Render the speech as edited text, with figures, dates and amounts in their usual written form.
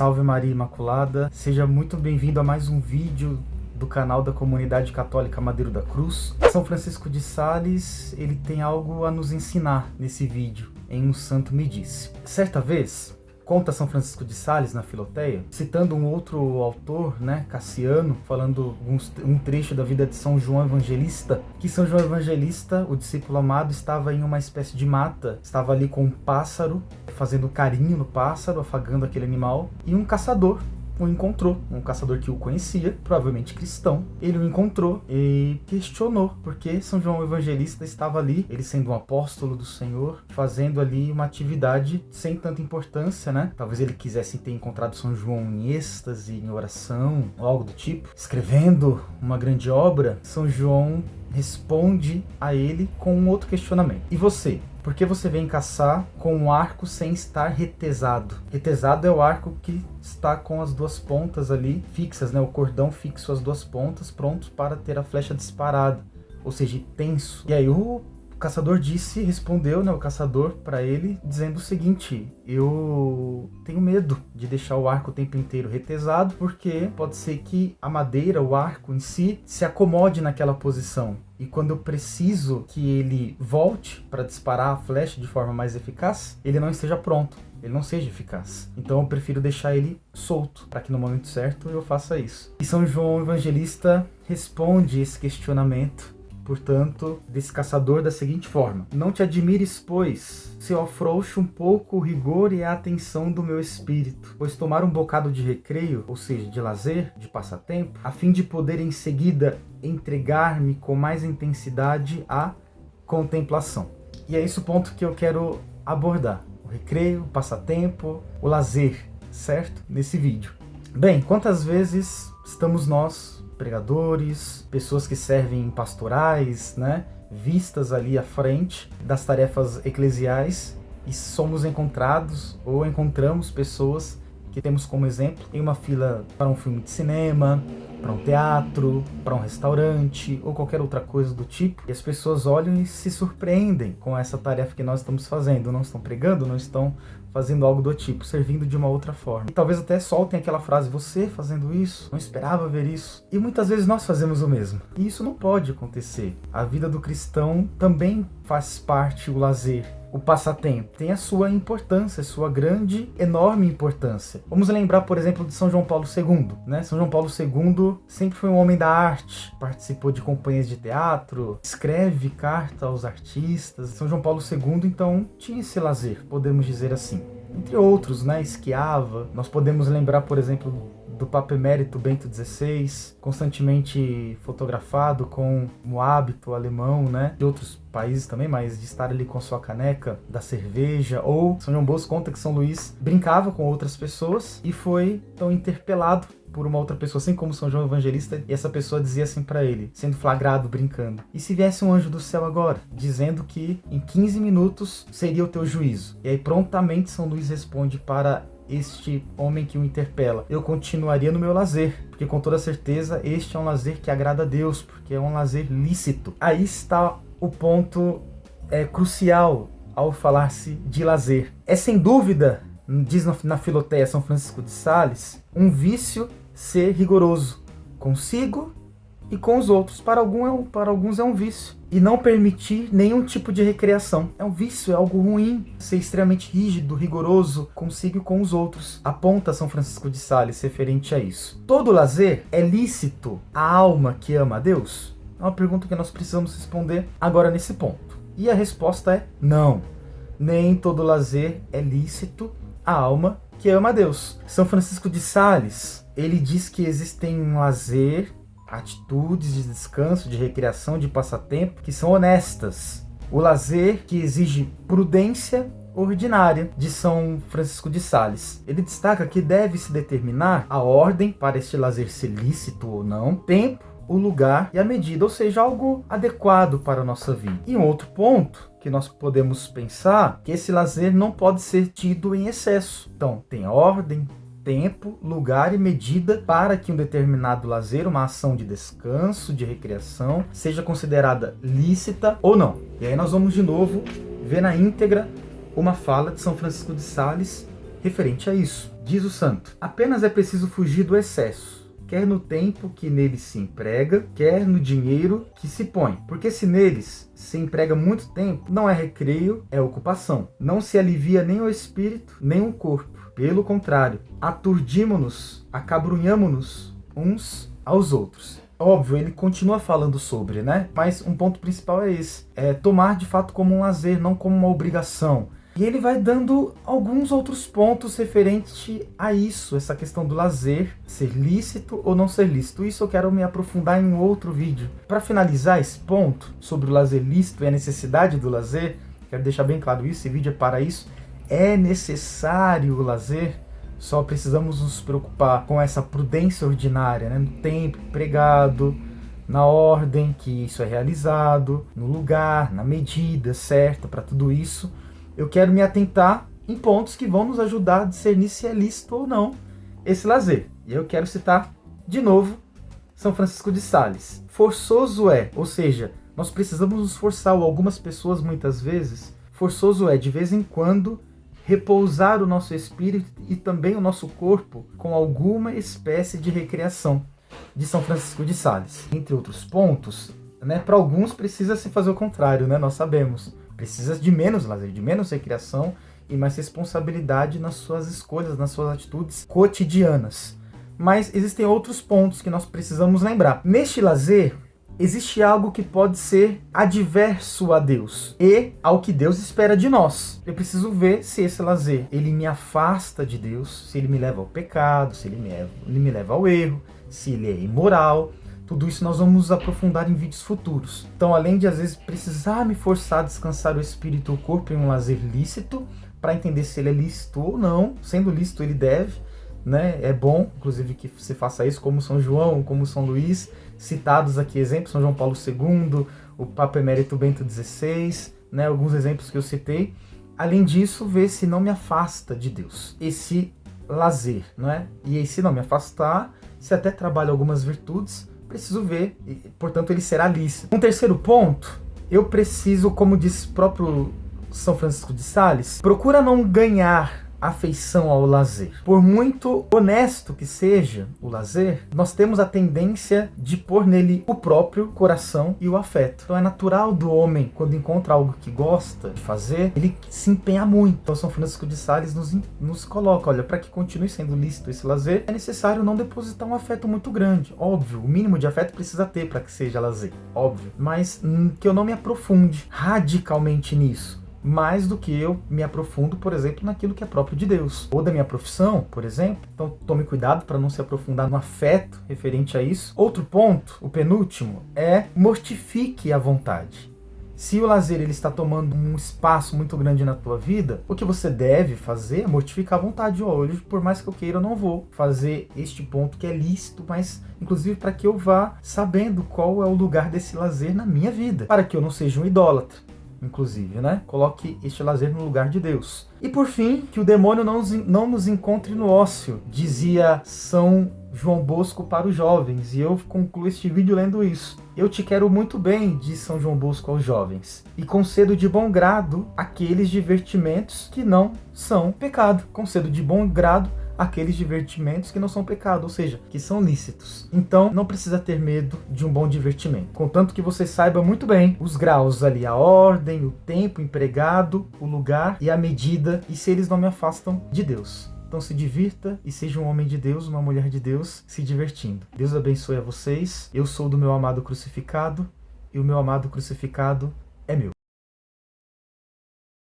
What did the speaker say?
Salve Maria Imaculada, seja muito bem-vindo a mais um vídeo do canal da Comunidade Católica Madeiro da Cruz. São Francisco de Sales, ele tem algo a nos ensinar nesse vídeo, em Um Santo Me Disse. Certa vez, conta São Francisco de Sales na Filoteia, citando um outro autor, Cassiano, falando um trecho da vida de São João Evangelista, que São João Evangelista, o discípulo amado, estava em uma espécie de mata, estava ali com um pássaro, fazendo carinho no pássaro, afagando aquele animal, e um caçador o encontrou, um caçador que o conhecia, provavelmente cristão. Ele o encontrou e questionou porque São João Evangelista estava ali, ele sendo um apóstolo do Senhor, fazendo ali uma atividade sem tanta importância, Talvez ele quisesse ter encontrado São João em êxtase, em oração, ou algo do tipo, escrevendo uma grande obra. São João responde a ele com um outro questionamento. E você? Por que você vem caçar com um arco sem estar retesado? Retesado é o arco que está com as duas pontas ali fixas, o cordão fixo às duas pontas, prontos para ter a flecha disparada, ou seja, tenso. E aí o caçador respondeu o caçador para ele, dizendo o seguinte: eu tenho medo de deixar o arco o tempo inteiro retesado, porque pode ser que a madeira, o arco em si, se acomode naquela posição. E quando eu preciso que ele volte para disparar a flecha de forma mais eficaz, ele não esteja pronto, ele não seja eficaz. Então eu prefiro deixar ele solto, para que no momento certo eu faça isso. E São João Evangelista responde esse questionamento, portanto, desse caçador da seguinte forma: não te admires, pois, se eu afrouxo um pouco o rigor e a atenção do meu espírito, pois tomar um bocado de recreio, ou seja, de lazer, de passatempo, a fim de poder em seguida entregar-me com mais intensidade à contemplação. E é esse o ponto que eu quero abordar: o recreio, o passatempo, o lazer, certo? Nesse vídeo. Bem, quantas vezes estamos nós, pregadores, pessoas que servem em pastorais, vistas ali à frente das tarefas eclesiais, e somos encontrados ou encontramos pessoas que temos como exemplo em uma fila para um filme de cinema, para um teatro, para um restaurante ou qualquer outra coisa do tipo, e as pessoas olham e se surpreendem com essa tarefa que nós estamos fazendo. Não estão pregando, não estão fazendo algo do tipo, servindo de uma outra forma. E talvez até soltem aquela frase: você fazendo isso? Não esperava ver isso. E muitas vezes nós fazemos o mesmo. E isso não pode acontecer. A vida do cristão também faz parte o lazer, o passatempo. Tem a sua importância, a sua grande, enorme importância. Vamos lembrar, por exemplo, de São João Paulo II. São João Paulo II sempre foi um homem da arte, participou de companhias de teatro, escreve carta aos artistas. São João Paulo II, então, tinha esse lazer, podemos dizer assim. Entre outros, esquiava. Nós podemos lembrar, por exemplo, do Papa Emérito Bento XVI, constantemente fotografado com o hábito alemão, de outros países também, mas de estar ali com a sua caneca da cerveja. Ou São João Bosco conta que São Luís brincava com outras pessoas e foi então interpelado por uma outra pessoa, assim como São João Evangelista, e essa pessoa dizia assim para ele, sendo flagrado brincando: e se viesse um anjo do céu agora, dizendo que em 15 minutos seria o teu juízo? E aí prontamente São Luís responde para este homem que o interpela: eu continuaria no meu lazer, porque com toda certeza este é um lazer que agrada a Deus, porque é um lazer lícito. Aí está o ponto crucial ao falar-se de lazer. É sem dúvida, diz na Filoteia São Francisco de Sales, um vício ser rigoroso consigo e com os outros. Para alguns é um vício. E não permitir nenhum tipo de recreação. É um vício, é algo ruim. Ser extremamente rígido, rigoroso consigo e com os outros. Aponta São Francisco de Sales referente a isso. Todo lazer é lícito à alma que ama a Deus? É uma pergunta que nós precisamos responder agora nesse ponto. E a resposta é não. Nem todo lazer é lícito à alma que ama a Deus. São Francisco de Sales, ele diz que existem um lazer, atitudes de descanso, de recreação, de passatempo, que são honestas. O lazer que exige prudência ordinária, de São Francisco de Sales. Ele destaca que deve-se determinar a ordem para este lazer ser lícito ou não, tempo, o lugar e a medida, ou seja, algo adequado para a nossa vida. E um outro ponto que nós podemos pensar, que esse lazer não pode ser tido em excesso. Então, tem ordem, tempo, lugar e medida para que um determinado lazer, uma ação de descanso, de recreação, seja considerada lícita ou não. E aí nós vamos de novo ver na íntegra uma fala de São Francisco de Sales referente a isso. Diz o santo: apenas é preciso fugir do excesso, quer no tempo que neles se emprega, quer no dinheiro que se põe. Porque se neles se emprega muito tempo, não é recreio, é ocupação. Não se alivia nem o espírito, nem o corpo. Pelo contrário, aturdimo-nos, acabrunhamo-nos uns aos outros. Óbvio, ele continua falando sobre, né? Mas um ponto principal é esse. É tomar de fato como um lazer, não como uma obrigação. E ele vai dando alguns outros pontos referente a isso, essa questão do lazer, ser lícito ou não ser lícito. Isso eu quero me aprofundar em um outro vídeo. Para finalizar esse ponto sobre o lazer lícito e a necessidade do lazer, quero deixar bem claro isso, esse vídeo é para isso. É necessário o lazer, só precisamos nos preocupar com essa prudência ordinária, né? No tempo empregado, na ordem que isso é realizado, no lugar, na medida certa para tudo isso. Eu quero me atentar em pontos que vão nos ajudar a discernir se é lícito ou não esse lazer. E eu quero citar de novo São Francisco de Sales. Forçoso é, ou seja, nós precisamos nos forçar, ou algumas pessoas muitas vezes, forçoso é de vez em quando repousar o nosso espírito e também o nosso corpo com alguma espécie de recreação, de São Francisco de Sales. Entre outros pontos, né, para alguns precisa se fazer o contrário, né, nós sabemos. Precisa de menos lazer, de menos recreação e mais responsabilidade nas suas escolhas, nas suas atitudes cotidianas. Mas existem outros pontos que nós precisamos lembrar. Neste lazer, existe algo que pode ser adverso a Deus e ao que Deus espera de nós. Eu preciso ver se esse lazer ele me afasta de Deus, se ele me leva ao pecado, se ele me leva ao erro, se ele é imoral. Tudo isso nós vamos aprofundar em vídeos futuros. Então, além de às vezes precisar me forçar a descansar o espírito e o corpo em um lazer lícito, para entender se ele é lícito ou não, sendo lícito ele deve, né? É bom, inclusive, que você faça isso, como São João, como São Luís, citados aqui exemplos, São João Paulo II, o Papa Emérito Bento XVI, né? Alguns exemplos que eu citei. Além disso, ver se não me afasta de Deus, esse lazer, não é? E se não me afastar, se até trabalho algumas virtudes, preciso ver, e, portanto ele será lícito. Um terceiro ponto, eu preciso, como diz próprio São Francisco de Sales, procura não ganhar afeição ao lazer. Por muito honesto que seja o lazer, nós temos a tendência de pôr nele o próprio coração e o afeto. Então é natural do homem, quando encontra algo que gosta de fazer, ele se empenha muito. Então São Francisco de Sales nos coloca, olha, para que continue sendo lícito esse lazer, é necessário não depositar um afeto muito grande. Óbvio, o mínimo de afeto precisa ter para que seja lazer, óbvio. Mas que eu não me aprofunde radicalmente nisso. Mais do que eu me aprofundo, por exemplo, naquilo que é próprio de Deus. Ou da minha profissão, por exemplo. Então tome cuidado para não se aprofundar no afeto referente a isso. Outro ponto, o penúltimo, é mortifique a vontade. Se o lazer ele está tomando um espaço muito grande na tua vida, o que você deve fazer é mortificar a vontade. Hoje, por mais que eu queira, eu não vou fazer este ponto que é lícito, mas inclusive para que eu vá sabendo qual é o lugar desse lazer na minha vida. Para que eu não seja um idólatra. Inclusive, né? Coloque este lazer no lugar de Deus. E por fim, que o demônio não nos encontre no ócio, dizia São João Bosco para os jovens. E eu concluo este vídeo lendo isso. Eu te quero muito bem, diz São João Bosco aos jovens, e concedo de bom grado aqueles divertimentos que não são pecado. Concedo de bom grado aqueles divertimentos que não são pecado, ou seja, que são lícitos. Então, não precisa ter medo de um bom divertimento. Contanto que você saiba muito bem os graus ali, a ordem, o tempo empregado, o lugar e a medida, e se eles não me afastam de Deus. Então se divirta e seja um homem de Deus, uma mulher de Deus, se divertindo. Deus abençoe a vocês. Eu sou do meu amado crucificado e o meu amado crucificado é meu.